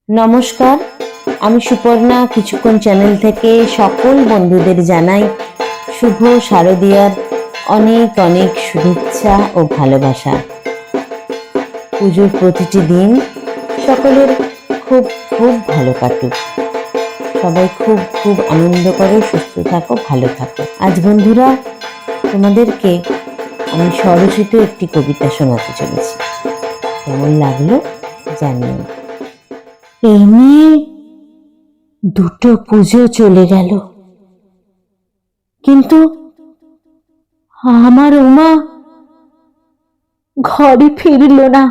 নমস্কার, আমি সুপর্ণা কিছুক্ষণ চ্যানেল থেকে সকল বন্ধুদের জানাই শুভ শারদীয়ার অনেক অনেক শুভেচ্ছা ও ভালোবাসা। পুজোর প্রতিটি দিন সকলের খুব খুব ভালো কাটুক, সবাই খুব খুব আনন্দ করো, সুস্থ থাকো, ভালো থাকো। আজ বন্ধুরা তোমাদেরকে আমি স্বরচিত একটি কবিতা শোনাতে চলেছি, কেমন লাগলো জানিও। এই নিয়ে দুটো পুজো চলে গেল, কিন্তু আমার উমা ঘরে ফিরল না।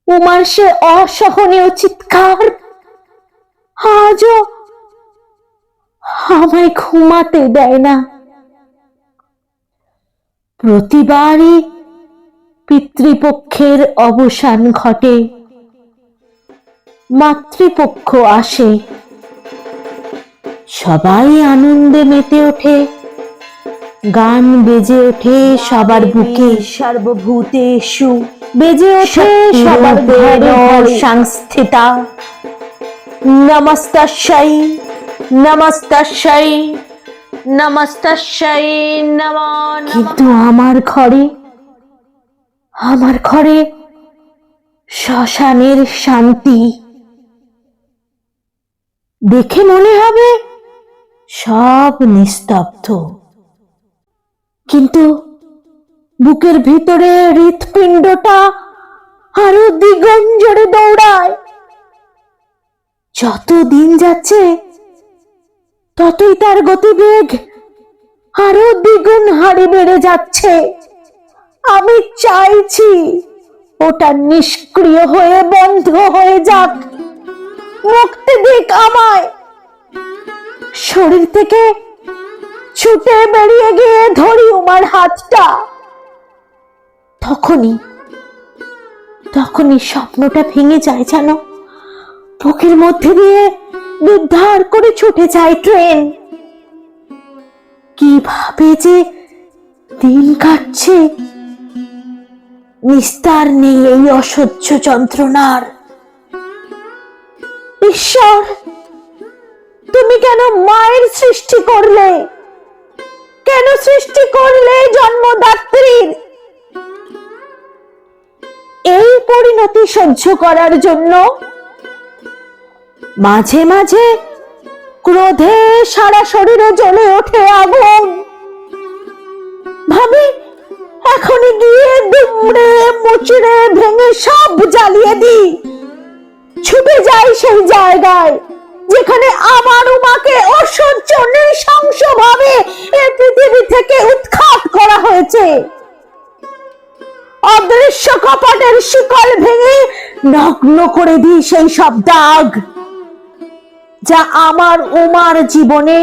উমার সে অসহনীয় চিৎকার আজও আমায় ঘুমাতে দেয় না। প্রতিবারই পিতৃপক্ষের অবসান ঘটে, মাতৃপক্ষ আসে, সবাই আনন্দে মেতে ওঠে, গান বেজে ওঠে সবার বুকে, সর্বভূতেষু বেজে ওঠে সবার ঘরে সংস্থিতা। নমস্তস্যৈ নমস্তস্যৈ নমস্তস্যৈ নমো নমঃ। কিন্তু আমার ঘরে শ্মশানের শান্তি। দেখে মনে হবে সব নিস্তব্ধ, কিন্তু বুকের ভিতরে হৃৎপিণ্ডটা আরো দ্বিগুণ জোরে দৌড়ায়। যত দিন যাচ্ছে ততই তার গতিবেগ আরো দ্বিগুণ হারে বেড়ে যাচ্ছে। আমি চাইছি ওটা নিষ্ক্রিয় হয়ে বন্ধ হয়ে যাক, মুক্তি দিক আমায়। শরীর থেকে ছুটে বেরিয়ে গিয়ে ধরি উমার হাতটা। তখনই স্বপ্নটা ভেঙে যায় যেন। বুকের মধ্যে দিয়ে উদ্ধার করে ছুটে যায় ট্রেন। কিভাবে যে দিন কাটছে, নিস্তার নেই এই অসহ্য যন্ত্রণার। ঈশ্বর, তুমি কেন মায়ের সৃষ্টি করলে? কেন সৃষ্টি করলে জন্মদাত্রীর? এই পরিণতি সহ্য করার জন্য মাঝে মাঝে ক্রোধে সারা শরীরে জ্বলে ওঠে আগুন। ভাবি এখনই গিয়ে দুমড়ে মুচড়ে ভেঙে সব জ্বালিয়ে দিই। ছুটে যাই সেই জায়গায় যেখানে আমার উমাকে অসহ্য নৃশংসভাবে এই পৃথিবী থেকে উৎখাত করা হয়েছে। অদৃশ্য কপাটের শিকল ভেঙে নগ্ন করে দিই সেই সব দাগ যা আমার উমার জীবনে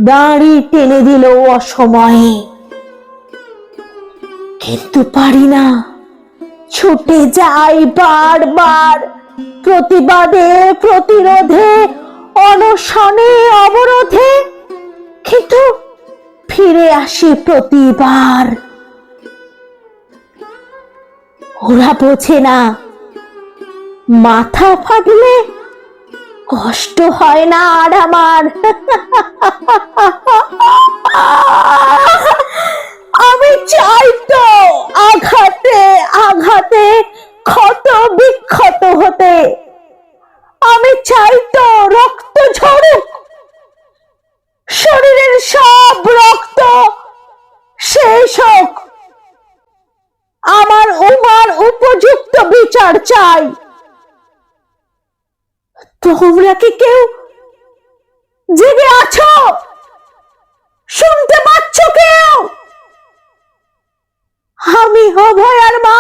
দাড়ি টেনে দিল অসময়ে। কিন্তু পারি না, ছুটে যাই বারবার, প্রতিবাদে প্রতিরোধে অনশনে অবরোধে, কিন্তু ফিরে আসি প্রতিবার। ওরা বোঝে না, মাথা ফাটলে কষ্ট হয় না আর আমার। আমি চাই তো আঘাতে আঘাতে ক্ষত বিক্ষত হতে। আমি চাই তো রক্ত ঝরুক, শরীরের সব রক্ত শেষ হোক। আমার উমার উপযুক্ত বিচার চাই। তোমরা কি কেউ জেগে আছো? শুনতে পাচ্ছ কেউ? আমি অভয়ার মা।